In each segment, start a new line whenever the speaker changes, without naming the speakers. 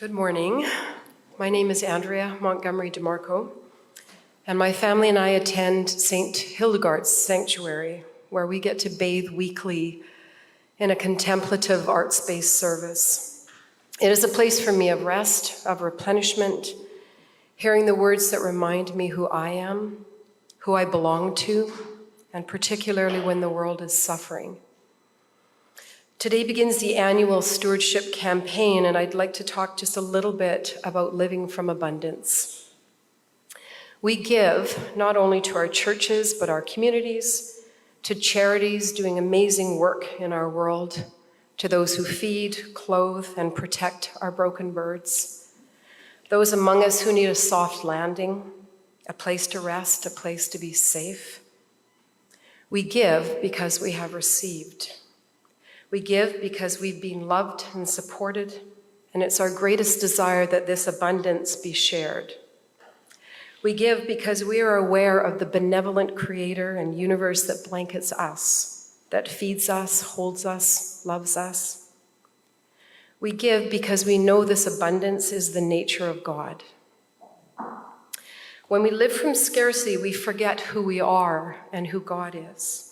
Good morning. My name is Andrea Montgomery Di Marco, and my family and I attend St. Hildegard's Sanctuary, where we get to bathe weekly in a contemplative arts-based service. It is a place for me of rest, of replenishment, hearing the words that remind me who I am, who I belong to, and particularly when the world is suffering. Today begins the annual Stewardship campaign, and I'd like to talk just a little bit about living from abundance. We give not only to our churches, but our communities, to charities doing amazing work in our world, to those who feed, clothe, and protect our broken birds, those among us who need a soft landing, a place to rest, a place to be safe. We give because we have received. We give because we've been loved and supported, and it's our greatest desire that this abundance be shared. We give because we are aware of the benevolent creator and universe that blankets us, that feeds us, holds us, loves us. We give because we know this abundance is the nature of God. When we live from scarcity, we forget who we are and who God is.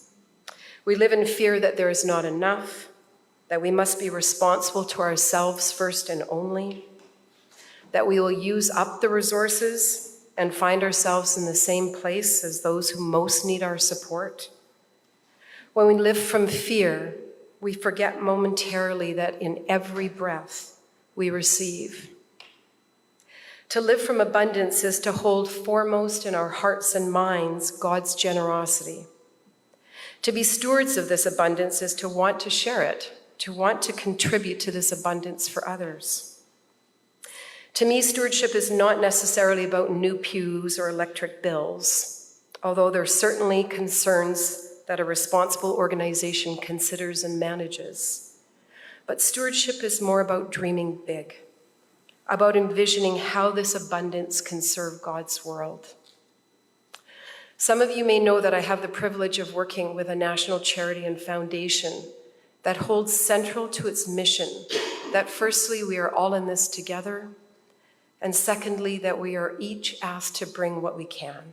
We live in fear that there is not enough, that we must be responsible to ourselves first and only, that we will use up the resources and find ourselves in the same place as those who most need our support. When we live from fear, we forget momentarily that in every breath we receive. To live from abundance is to hold foremost in our hearts and minds God's generosity. To be stewards of this abundance is to want to share it, to want to contribute to this abundance for others. To me, stewardship is not necessarily about new pews or electric bills, although there are certainly concerns that a responsible organization considers and manages. But stewardship is more about dreaming big, about envisioning how this abundance can serve God's world. Some of you may know that I have the privilege of working with a national charity and foundation that holds central to its mission that firstly, we are all in this together, and secondly, that we are each asked to bring what we can.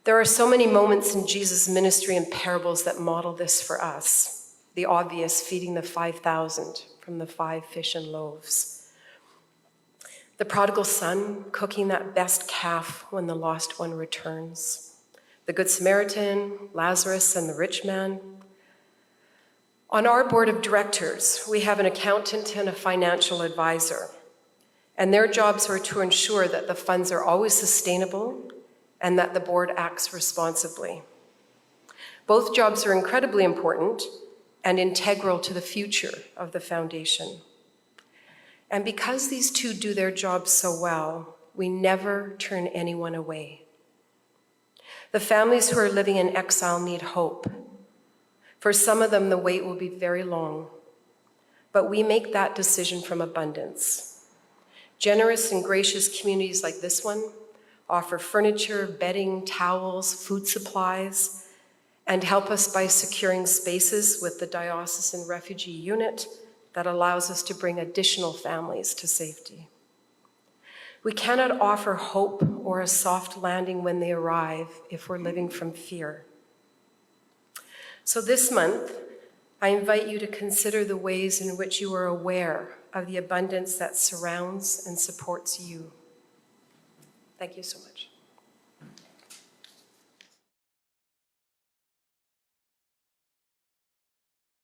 There are so many moments in Jesus' ministry and parables that model this for us. The obvious, feeding the 5,000 from the 5 fish and loaves. The prodigal son cooking that best calf when the lost one returns. The Good Samaritan, Lazarus, and the rich man. On our board of directors, we have an accountant and a financial advisor, and their jobs are to ensure that the funds are always sustainable and that the board acts responsibly. Both jobs are incredibly important and integral to the future of the foundation. And because these two do their jobs so well, we never turn anyone away. The families who are living in exile need hope. For some of them, the wait will be very long, but we make that decision from abundance. Generous and gracious communities like this one offer furniture, bedding, towels, food supplies, and help us by securing spaces with the diocesan refugee unit that allows us to bring additional families to safety. We cannot offer hope or a soft landing when they arrive if we're living from fear. So this month, I invite you to consider the ways in which you are aware of the abundance that surrounds and supports you. Thank you so much.